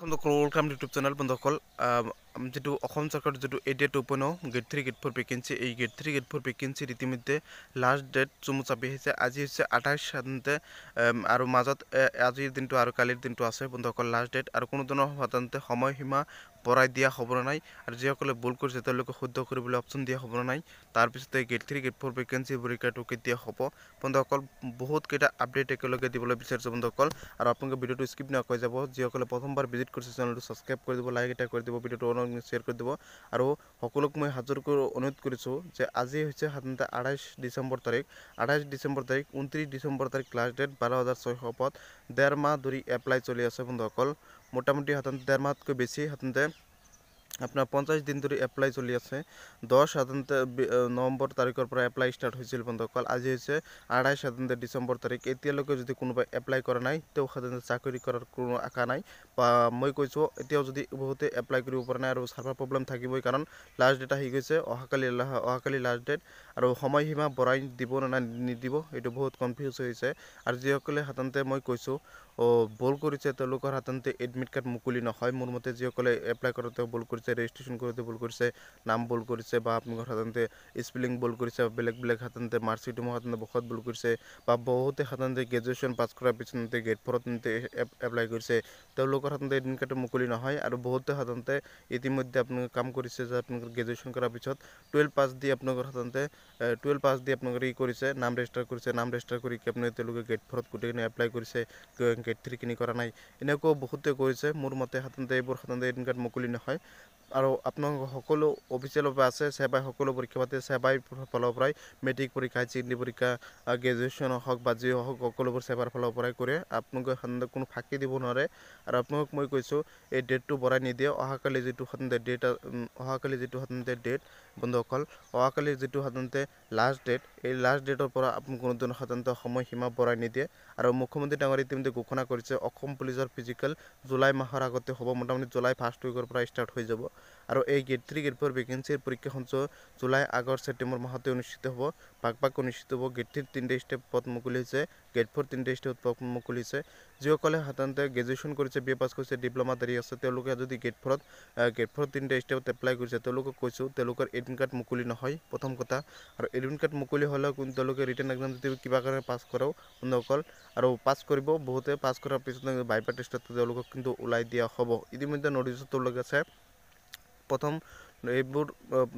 বন্ধুসকল welcome YouTube channel বন্ধুসকল যেটো অসম চৰকাৰৰ যেটো এডিয়া 2.0 গেট 3 গেট 4 ভেকেন্সি এই গেট 3 গেট 4 ভেকেন্সিৰ ইতিমধ্যে লাষ্ট ডেট চমু চাপি আহিছে আজি হৈছে 28 সাধাৰণতে আৰু মাজত আজিৰ দিনটো আৰু কালিৰ দিনটো আছে বন্ধুসকল লাষ্ট ডেট আৰু কোনো ধৰণৰ সাধাৰণতে সময়সীমা বঢ়াই দিয়া হ'ব নাই আৰু যিসকলে ভুল কৰিছে তেওঁলোকে শুদ্ধ কৰিবলৈ অপচন দিয়া হ'ব নাই তাৰপিছতে গেট 3 গেট 4 ভেকেন্সি পৰীক্ষাটো কেতিয়া হ'ব বন্ধুসকল বহুত কেইটা আপডেট একেলগে দিবলৈ বিচাৰিছো বন্ধুসকল আৰু আপোনালোকে ভিডিওটো স্কিপ নকৰি যাব যিসকলে প্ৰথমবাৰ ভিজিট কৰিছে চেনেলটো সাবস্ক্ৰাইব কৰি দিব লাইক এটা কৰি দিব ভিডিওটো অনলাইন শেয়াৰ কৰি দিব আৰু সকলোক মই হাজাৰ কৰি অনুৰোধ কৰিছো যে আজি হৈছে সাধাৰণতে 28 ডিসেম্বৰ তাৰিখ 29 ডিসেম্বৰ তাৰিখ লাষ্ট ডেট 12600 পদ 1.5 মাহ ধৰি এপ্লাই চলি আছে বন্ধুসকল মোটামুটি সাধাৰণতে 1.5 মাহতকৈ বেছি সাধাৰণতে আপনাৰ 50 দিন ধৰে এপ্লাই চলি আছে 10 সাধাৰণতে নৱেম্বৰ তাৰিখৰ পৰা এপ্লাই স্টাৰ্ট হৈছিল বন্ধুসকল আজি হৈছে 28 সাধাৰণতে ডিসেম্বৰ তাৰিখ এতিয়ালৈকে যদি কোনোবাই এপ্লাই কৰা নাই তেও সাধাৰণতে চাকৰি কৰাৰ কোনো আশা নাই বা মই কৈছো এতিয়াও যদি বহুতে এপ্লাই কৰিব পৰা নাই আৰু সাৰ্ভাৰ প্ৰবলেম থাকিবই কাৰণ লাষ্ট ডেট আহি গৈছে অহাকালি লাষ্ট ডেট আৰু সময়সীমা বঢ়াই দিব না নিদিব এটো বহুত কনফিউজ হৈছে আৰু যিসকলে সাধাৰণতে মই কৈছো ভুল কৰিছে তেওঁলোকৰ সাধাৰণতে এডমিট কাৰ্ড মুকলি নহয় মোৰ মতে যিসকলে এপ্লাই কৰোতে ভুল কৰিছে ৰেজিষ্ট্ৰেচন কৰোতে ভুল কৰিছে নাম ভুল কৰিছে বা আপোনালোকৰ সাধাৰণতে স্পেলিং ভুল কৰিছে বেলেগ সাধাৰণতে মাৰ্কশিট সাধাৰণতে বখত ভুল কৰিছে বা বহুতে সাধাৰণতে গ্ৰেজুৱেচন পাছ কৰাৰ পিছতে গেট 4তে এপ্লাই কৰিছে তেওঁলোকৰ সাধাৰণতে এডমিট কাৰ্ড মুকলি নহয় আৰু বহুতে সাধাৰণতে ইতিমধ্যে আপোনালোকে কাম কৰিছে যে আপোনালোকৰ গ্ৰেজুৱেচন কৰাৰ পিছত 12 পাছ দি আপোনালোকৰ সাধাৰণতে 12 পাছ দি আপোনালোকে কৰিছে নাম ৰেজিষ্টাৰ কৰি কি আপোনালোকে তেওঁলোকে গেট 4ত কোটেনে এপ্লাই কৰিছে গেট 3 কিনি কৰা নাই এনেকৈ বহুতে কৰিছে মোৰ মতে সাধাৰণতে এইবোৰ সাধাৰণতে এডমিট কাৰ্ড মুকলি নহয় আৰু আপোনালোক সকলো অফিচিয়েল ভাবে আছে সেবাই সকলো পৰীক্ষা পাতে সেবাই ফলৰ পৰাই মেট্ৰিক পৰীক্ষা চিংডি পৰীক্ষা গ্ৰেজুৱেচন হওক বা যি হওক সকলোবোৰ সেবাৰ ফলৰ পৰাই কৰে আপোনালোকে সাধাৰণতে কোনো ফাঁকি দিব নোৱাৰে আৰু আপোনালোক মই কৈছো এই ডেটটো বঢ়াই নিদিয়ে অহাকালি যেটো সাধাৰণতে ডেট অহাকালি যেটো সাধাৰণতে ডেট বন্ধুসকল অহাকালি যেটো সাধাৰণতে লাষ্ট ডেট এই লাষ্ট ডেটৰ পৰা আপুনি কোনো ধৰণৰ সাধাৰণতে সময়সীমা বঢ়াই নিদিয়ে আৰু মুখ্যমন্ত্ৰী ডাঙৰীয়াই ইতিমধ্যে ঘোষণা কৰিছে অসম পুলিচৰ ফিজিক্যাল জুলাই মাহৰ আগতে হ'ব মোটামুটি জুলাই ফাৰ্ষ্ট উইকৰ পৰা স্টাৰ্ট হৈ যাব আৰু এই গেট 3 গেট 4 ভেকেন্সিৰ পৰীক্ষা জুলাই আগষ্ট ছেপ্টেম্বৰ মাহতে অনুষ্ঠিত হ'ব ভাগ অনুষ্ঠিত হ'ব গেট 3 তিনটা স্টেপ পদ মুকলি হৈছে গেট 4 তিনটা স্টেপ পদ মুকলি হৈছে যিসকলে সাধাৰণতে গ্ৰেজুৱেচন কৰিছে বিএ পাছ কৰিছে ডিপ্লোমা দাৰি আছে তেওঁলোকে যদি গেট 4 তিনটা স্টেপত এপ্লাই কৰিছে তেওঁলোকক কৈছো তেওঁলোকৰ এডমিট কাৰ্ড মুকলি নহয় প্ৰথম কথা আৰু এডমিট কাৰ্ড মুকলি হ'লে কোন তেওঁলোকে ৰিটেন এক্সাম যদি কিবা কাৰণে পাছ কৰাও বন্ধুসকল আৰু পাছ কৰিব বহুতে পাছ কৰাৰ পিছত ভাইবা টেষ্টত তেওঁলোকক কিন্তু উলাই দিয়া হ'ব ইতিমধ্যে নটিছত তেওঁলোক আছে প্ৰথম এইবোৰ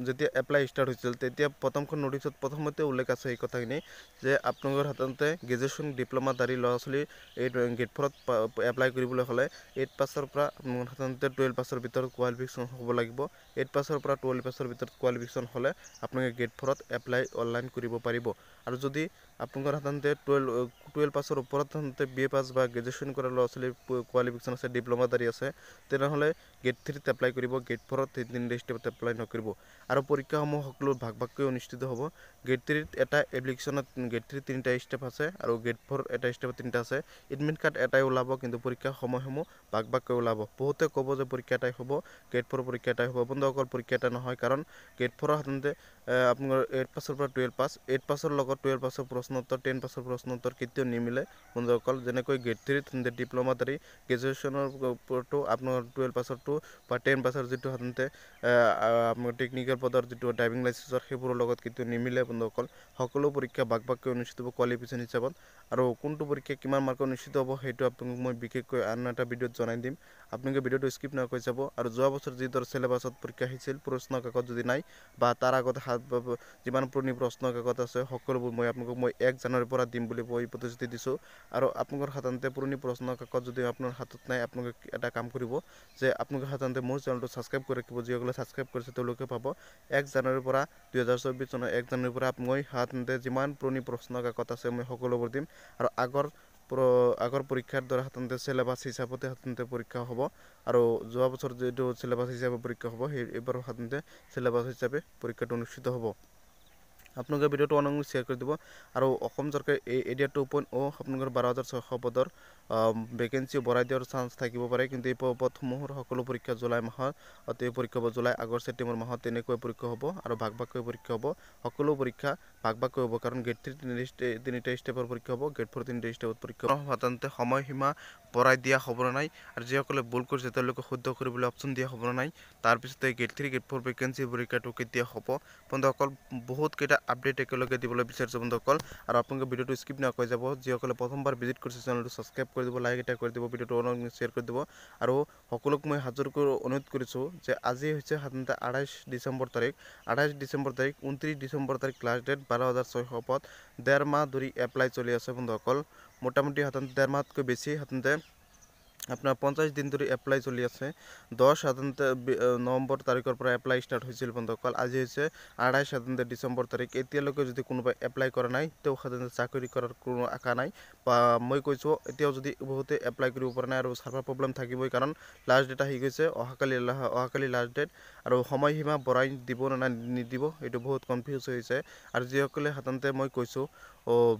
যেতিয়া এপ্লাই স্টাৰ্ট হৈছিল তেতিয়া প্ৰথমখন নটিছত প্ৰথমতে উল্লেখ আছে এই কথাখিনি যে আপোনালোকৰ সাধাৰণতে গ্ৰেজুৱেচন ডিপ্লোমা দাৰি ল'ৰা-ছোৱালী এই গেট 4ত এপ্লাই কৰিবলৈ হ'লে 8 পাছৰ পৰা সাধাৰণতে 12 পাছৰ ভিতৰত কোৱালিফিকেশন হ'ব লাগিব 8 পাছৰ পৰা 12 পাছৰ ভিতৰত কোৱালিফিকেশন হ'লে আপোনালোকে গেট 4ত এপ্লাই অনলাইন কৰিব পাৰিব আৰু যদি আপোনালোকৰ সাধাৰণতে 12 পাছৰ ওপৰত সাধাৰণতে বিএ পাছ বা গ্ৰেজুৱেচন কৰা ল'ৰা-ছোৱালীৰ কোৱালিফিকেশন আছে ডিপ্লোমা দাৰি আছে তেনেহ'লে গেট 3ত এপ্লাই কৰিব গেট 4ত তিনটা স্টেপত এপ্লাই নকৰিব আৰু পৰীক্ষাসমূহ সকলো ভাগ অনুষ্ঠিত হ'ব গেট 3ত এটা এপ্লিকেশনত গেট 3 তিনটা স্টেপ আছে আৰু গেট 4 এটা স্টেপ তিনটা আছে এডমিট কাৰ্ড এটাই ওলাব কিন্তু পৰীক্ষা সময়সমূহ ভাগ ওলাব বহুতে ক'ব যে পৰীক্ষা এটাই হ'ব গেট 4 পৰীক্ষা এটাই হ'ব বন্ধুসকল পৰীক্ষা এটা নহয় কাৰণ গেট 4 সাধাৰণতে আপোনাৰ 8 পাছৰ পৰা 12 পাছ 8 পাছৰ লগত 12 পাছৰ প্ৰশ্ন উত্তৰ 10 পাছৰ প্ৰশ্ন উত্তৰ কেতিয়াও নিমিলে বন্ধুসকল যেনেকৈ গেট 3 ডিপ্লোমা দাৰি গ্ৰেজুৱেচনৰ ওপৰতো আপোনাৰ 12 পাছৰটো বা 10 পাছৰ যেটো সাধাৰণতে আপোনাৰ টেকনিক্যাল পদৰ যেটো ড্ৰাইভিং লাইসেন্সৰ সেইবোৰৰ লগত কিন্তু নিমিলে বন্ধুসকল সকলো পৰীক্ষা ভাগ অনুষ্ঠিত হ'ব কোৱালিফিকেশন হিচাপত আৰু কোনটো পৰীক্ষা কিমান মাৰ্ক অনুষ্ঠিত হ'ব হেতু আপোনাক মই বিশেষকৈ আন এটা ভিডিওত জনাই দিম আপোনালোকে ভিডিওটো স্কিপ নকৰি যাব আৰু যোৱা বছৰ যিদৰ সিলেবাসত পৰীক্ষা হৈছিল প্ৰশ্ন কাকত যদি নাই বা তাৰ আগত যিমান পুৰণি প্ৰশ্ন কাকত আছে সকলোবোৰ মই আপোনাক 1 জানুৱাৰীৰ পৰা দিম বুলি মই প্ৰতিশ্ৰুতি দিছো আৰু আপোনালোকৰ সাধাৰণতে পুৰণি প্ৰশ্ন কাকত যদি আপোনাৰ হাতত নাই আপোনালোকে এটা কাম কৰিব যে আপোনালোকে সাধাৰণতে মোৰ চেনেলটো সাবস্ক্ৰাইব কৰি ৰাখিব যিসকলে সাবস্ক্ৰাইব কৰিছে তেওঁলোকে পাব 1 জানুৱাৰীৰ পৰা 2024 চনৰ 1 জানুৱাৰীৰ পৰা মই সাধাৰণতে যিমান পুৰণি প্ৰশ্ন কাকত আছে মই সকলোবোৰ দিম আৰু আগৰ পৰীক্ষাৰ দৰে সাধাৰণতে সিলেবাস হিচাপতে সাধাৰণতে পৰীক্ষা হ'ব আৰু যোৱা বছৰ যেটো সিলেবাস হিচাপে পৰীক্ষা হ'ব এইবাৰ সাধাৰণতে সিলেবাস হিচাপে পৰীক্ষাটো অনুষ্ঠিত হ'ব আপোনালোকে ভিডিঅ'টো অনলাইন শ্বেয়াৰ কৰি দিব আৰু অসম চৰকাৰে এই এডিয়া 2.0 আপোনালোকৰ 12,600 পদৰ ভেকেঞ্চি বঢ়াই দিয়াৰ চান্স থাকিব পাৰে কিন্তু এই পদসমূহৰ সকলো পৰীক্ষা জুলাই মাহত এই পৰীক্ষা হ'ব জুলাই আগষ্ট ছেপ্টেম্বৰ মাহত তেনেকৈ পৰীক্ষা হ'ব আৰু ভাগ ভাগকৈ পৰীক্ষা হ'ব সকলো পৰীক্ষা ভাগ ভাগকৈ হ'ব কাৰণ গেট 3 তিনিটা ষ্টেপৰ পৰীক্ষা হ'ব গেট 4 তিনিটা ষ্টেপত পৰীক্ষা হ'ব সাধাৰণতে সময়সীমা বঢ়াই দিয়া হ'ব নাই আৰু যিসকলে ভুল কৰিছে তেওঁলোকে শুদ্ধ কৰিবলৈ অপশ্যন দিয়া হ'ব নাই তাৰপিছতে গেট 3 গেট 4 ভেকেঞ্চি পৰীক্ষাটো কেতিয়া হ'ব বন্ধুসকল বহুত কেইটা আপডেট একেলগে দিবলৈ বিচাৰিছোঁ বন্ধুসকল আৰু আপোনালোকে ভিডিঅ'টো স্কিপ নকৰি যাব যিসকলে প্ৰথমবাৰ ভিজিট কৰিছে চেনেলটো ছাবস্ক্ৰাইব কৰি দিব লাইক এটা কৰি দিব ভিডিঅ'টো অনলাইন শ্বেয়াৰ কৰি দিব আৰু সকলোক মই হাজৰ কৰি অনুৰোধ কৰিছোঁ যে আজি হৈছে সাধাৰণতে 28 ডিচেম্বৰ তাৰিখ 29 ডিচেম্বৰ তাৰিখ লাষ্ট ডেট 12,600 পদ 1.5 মাহ ধৰি এপ্লাই চলি আছে বন্ধুসকল মোটামুটি সাধাৰণতে 1.5 মাহতকৈ বেছি সাধাৰণতে আপোনাৰ 50 দিন ধৰি এপ্লাই চলি আছে 10 সাধাৰণতে নৱেম্বৰ তাৰিখৰ পৰা এপ্লাই ষ্টাৰ্ট হৈছিল বন্ধুসকল আজি হৈছে 28 সাধাৰণতে ডিচেম্বৰ তাৰিখ এতিয়ালৈকে যদি কোনোবাই এপ্লাই কৰা নাই তেওঁ সাধাৰণতে চাকৰি কৰাৰ কোনো আশা নাই বা মই কৈছোঁ এতিয়াও যদি বহুতে এপ্লাই কৰিব পৰা নাই আৰু সাৰ্ভাৰ প্ৰব্লেম থাকিবই কাৰণ লাষ্ট ডেট আহি গৈছে অহাকালি লাষ্ট ডেট আৰু সময়সীমা বঢ়াই দিব না নিদিব এইটো বহুত কনফিউজ হৈছে আৰু যিসকলে সাধাৰণতে মই কৈছোঁ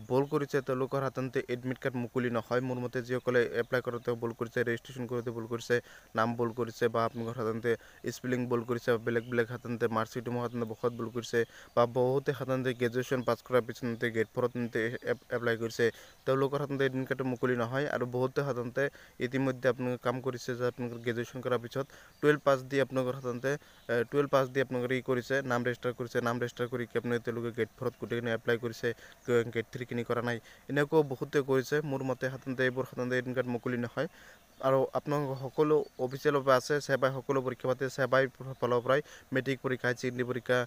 ভুল কৰিছে তেওঁলোকৰ সাধাৰণতে এডমিট কাৰ্ড মুকলি নহয় মোৰ মতে যিসকলে এপ্লাই কৰোঁতে ভুল কৰিছে ৰেজিষ্ট্ৰেশ্যন কৰোঁতে ভুল কৰিছে নাম ভুল কৰিছে বা আপোনালোকৰ সাধাৰণতে স্পেলিং ভুল কৰিছে বা বেলেগ সাধাৰণতে মাৰ্কশ্বিটসমূহ সাধাৰণতে বসত ভুল কৰিছে বা বহুতে সাধাৰণতে গ্ৰেজুৱেশ্যন পাছ কৰাৰ পিছতে গেট 4ত এপ্লাই কৰিছে তেওঁলোকৰ সাধাৰণতে এডমিট কাৰ্ডটো মুকলি নহয় আৰু বহুতে সাধাৰণতে ইতিমধ্যে আপোনালোকে কাম কৰিছে যে আপোনালোকৰ গ্ৰেজুৱেশ্যন কৰাৰ পিছত 12 পাছ দি আপোনালোকৰ সাধাৰণতে 12 পাছ দি আপোনালোকে কৰিছে নাম ৰেজিষ্টাৰ কৰিছে নাম ৰেজিষ্টাৰ কৰি আপোনালোকে তেওঁলোকে গেট 4ত গোটেইখিনি এপ্লাই কৰিছে গেট 3 খিনি কৰা নাই এনেকুৱা বহুতে কৰিছে মোৰ মতে সাধাৰণতে এইবোৰ সাধাৰণতে এডমিট কাৰ্ড মুকলি নহয় আৰু আপোনালোকৰ সকলো অফিচিয়েলভাৱে আছে সেবাই সকলো পৰীক্ষা পাতে সেবাই ফালৰ পৰাই মেট্ৰিক পৰীক্ষা হাই পৰীক্ষা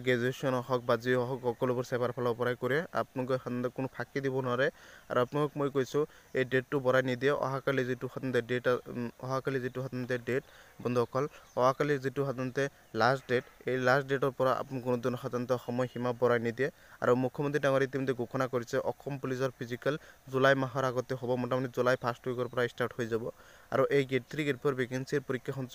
গ্ৰেজুৱেশ্যন হওক বা যি হওক সকলোবোৰ সেবাৰ ফালৰ পৰাই কৰে আপোনালোকে সাধাৰণতে কোনো ফাঁকি দিব নোৱাৰে আৰু আপোনালোক মই কৈছোঁ এই ডেটটো বঢ়াই নিদিয়ে অহাকালি যিটো সাধাৰণতে ডেট বন্ধুসকল অহাকালি যিটো সাধাৰণতে লাষ্ট ডেট এই লাষ্ট ডেটৰ পৰা আপুনি কোনো ধৰণৰ সাধাৰণতে সময়সীমা বঢ়াই নিদিয়ে আৰু মুখ্যমন্ত্ৰী ডাঙৰীয়াই ইতিমধ্যে ঘোষণা কৰিছে অসম পুলিচৰ ফিজিকেল জুলাই মাহৰ আগতে হ'ব মোটামুটি জুলাই ফাৰ্ষ্ট উইকৰ পৰা ষ্টাৰ্ট হৈ যাব আৰু এই গেট 3 গেট 4 ভেকেঞ্চিৰ পৰীক্ষাখন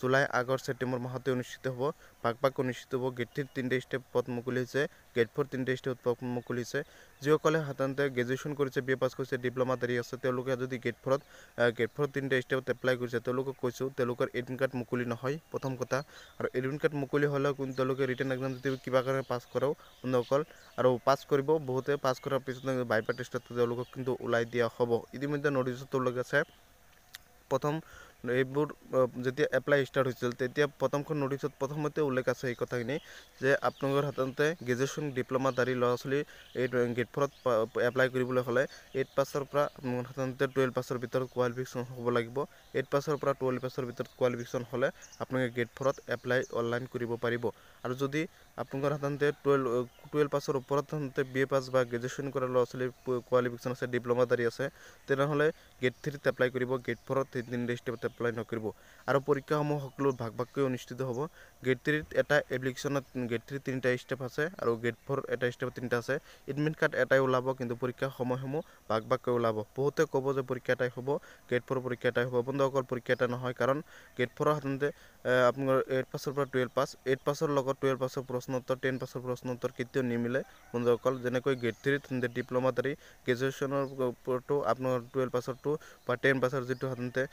জুলাই আগষ্ট ছেপ্টেম্বৰ মাহতে অনুষ্ঠিত হ'ব ভাগ অনুষ্ঠিত হ'ব গেট 3 তিনিটা ষ্টেপ পদ মুকলি হৈছে গেট 4 তিনিটা ষ্টেপ পদ মুকলি হৈছে যিসকলে সাধাৰণতে গ্ৰেজুৱেশ্যন কৰিছে BA পাছ কৰিছে ডিপ্ল'মা দেৰি আছে তেওঁলোকে যদি গেট 4 তিনিটা ষ্টেপত এপ্লাই কৰিছে তেওঁলোকক কৈছোঁ তেওঁলোকৰ এডমিট কাৰ্ড মুকলি নহয় প্ৰথম কথা আৰু এডমিট কাৰ্ড মুকলি হ'লেও কিন্তু তেওঁলোকে ৰিটেন এক্সাম যদি কিবা কাৰণে পাছ কৰাও বন্ধুসকল আৰু পাছ কৰিব বহুতে পাছ কৰাৰ পিছত ভাইভা টেষ্টত তেওঁলোকক কিন্তু ওলাই দিয়া হ'ব ইতিমধ্যে নটিছত তেওঁলোকে আছে প্ৰথম এইবোৰ যেতিয়া এপ্লাই ষ্টাৰ্ট হৈছিল তেতিয়া প্ৰথমখন নটিছত প্ৰথমতে উল্লেখ আছে এই কথাখিনি যে আপোনালোকৰ সাধাৰণতে গ্ৰেজুৱেশ্যন ডিপ্ল'মা দাৰী ল'ৰা ছোৱালী এই গেট 4ত এপ্লাই কৰিবলৈ হ'লে 8 পাছৰ পৰা আপোনালোকৰ সাধাৰণতে 12 পাছৰ ভিতৰত কোৱালিফিকেশ্যন হ'ব লাগিব 8 পাছৰ পৰা 12 পাছৰ ভিতৰত কোৱালিফিকেশ্যন হ'লে আপোনালোকে গেট 4ত এপ্লাই অনলাইন কৰিব পাৰিব আৰু যদি আপোনালোকৰ সাধাৰণতে 12 পাছৰ ওপৰত সাধাৰণতে BA পাছ বা গ্ৰেজুৱেশ্যন কৰা ল'ৰা ছোৱালীৰ কোৱালিফিকেশ্যন আছে ডিপ্ল'মা দাৰী আছে তেনেহ'লে গেট 3ত এপ্লাই কৰিব গেট 4ত তিনিটা ষ্টেপত এপ্লাই নকৰিব আৰু পৰীক্ষাসমূহ সকলো ভাগ ভাগকৈ অনুষ্ঠিত হ'ব গেট 3ত এটা এপ্লিকেশ্যনত গেট 3 তিনিটা ষ্টেপ আছে আৰু গেট 4 এটা ষ্টেপ তিনিটা আছে এডমিট কাৰ্ড এটাই ওলাব কিন্তু পৰীক্ষা সময়সমূহ ভাগ ভাগকৈ ওলাব বহুতে ক'ব যে পৰীক্ষা এটাই হ'ব গেট 4 পৰীক্ষা এটাই হ'ব বন্ধুসকল পৰীক্ষা এটা নহয় কাৰণ গেট 4 সাধাৰণতে আপোনাৰ 8 পাছৰ পৰা 12 পাছ 8 পাছৰ লগত 12 পাছৰ প্ৰশ্ন উত্তৰ 10 পাছৰ প্ৰশ্ন উত্তৰ কেতিয়াও নিমিলে বন্ধুসকল যেনেকৈ গেট 3ত ডিপ্ল'মা দাৰী গ্ৰেজুৱেশ্যনৰ ওপৰতো আপোনাৰ 12 পাছৰটো বা 10 পাছৰ যিটো সাধাৰণতে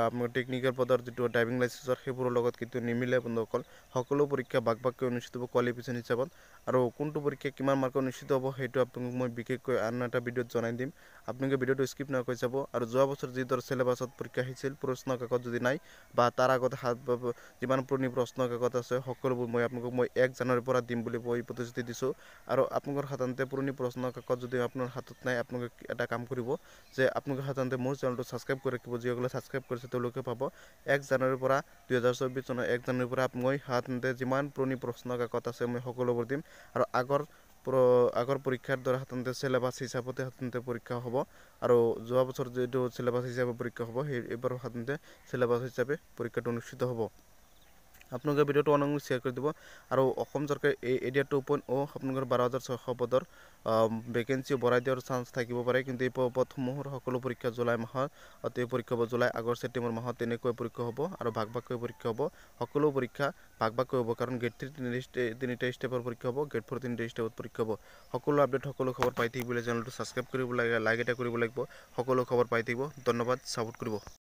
আপোনাৰ টেকনিকেল পদৰ যিটো ড্ৰাইভিং লাইচেন্সৰ সেইবোৰৰ লগত কেতিয়াও নিমিলে বন্ধুসকল সকলো পৰীক্ষা ভাগ ভাগকৈ অনুষ্ঠিত হ'ব কোৱালিফিকেশ্যন হিচাপত আৰু কোনটো পৰীক্ষা কিমান মাৰ্কৰ অনুষ্ঠিত হ'ব সেইটো আপোনাক মই বিশেষকৈ আন এটা ভিডিঅ'ত জনাই দিম আপোনালোকে ভিডিঅ'টো স্কিপ নকৰি যাব আৰু যোৱা বছৰ যিদৰে চিলেবাছত পৰীক্ষা আহিছিল প্ৰশ্ন কাকত যদি নাই বা তাৰ আগতে যিমান পুৰণি প্ৰশ্ন কাকত আছে সকলোবোৰ মই 1 জানুৱাৰীৰ পৰা দিম বুলি মই প্ৰতিশ্ৰুতি দিছোঁ আৰু আপোনালোকৰ সাধাৰণতে পুৰণি প্ৰশ্ন কাকত যদি আপোনাৰ হাতত নাই আপোনালোকে এটা কাম কৰিব যে আপোনালোকে সাধাৰণতে মোৰ চেনেলটো ছাবস্ক্ৰাইব কৰি ৰাখিব যিসকলে ছাবস্ক্ৰাইব কৰিছে তেওঁলোকে পাব 1 জানুৱাৰীৰ পৰা 2024 চনৰ 1 জানুৱাৰীৰ পৰা মই সাধাৰণতে যিমান পুৰণি প্ৰশ্ন কাকত আছে মই সকলোবোৰ দিম আৰু আগৰ পৰীক্ষাৰ দৰে সাধাৰণতে চিলেবাছ হিচাপতে সাধাৰণতে পৰীক্ষা হ'ব আৰু যোৱা বছৰ যিটো চিলেবাছ হিচাপে পৰীক্ষা হ'ব সেই এইবাৰ সাধাৰণতে চিলেবাছ হিচাপে পৰীক্ষাটো অনুষ্ঠিত হ'ব আপোনালোকে ভিডিঅ'টো অনলাইন শ্বেয়াৰ কৰি দিব আৰু অসম চৰকাৰে এই এডিয়া 2.0 আপোনালোকৰ 12,600 পদৰ ভেকেঞ্চি বঢ়াই দিয়াৰ চান্স থাকিব পাৰে কিন্তু এই পদসমূহৰ সকলো পৰীক্ষা জুলাই মাহত এই পৰীক্ষা হ'ব জুলাই আগষ্ট ছেপ্টেম্বৰ মাহত তেনেকৈ পৰীক্ষা হ'ব আৰু ভাগ ভাগকৈ পৰীক্ষা হ'ব সকলো পৰীক্ষা ভাগ ভাগকৈ হ'ব কাৰণ গেট 3 তিনিটা ষ্টেপৰ পৰীক্ষা হ'ব গেট 4 তিনিটা ষ্টেপত পৰীক্ষা হ'ব সকলো আপডেট সকলো খবৰ পাই থাকিবলৈ চেনেলটো ছাবস্ক্ৰাইব কৰিব লাগে লাইক এটা কৰিব লাগিব সকলো খবৰ পাই থাকিব ধন্যবাদ ছাপোৰ্ট কৰিব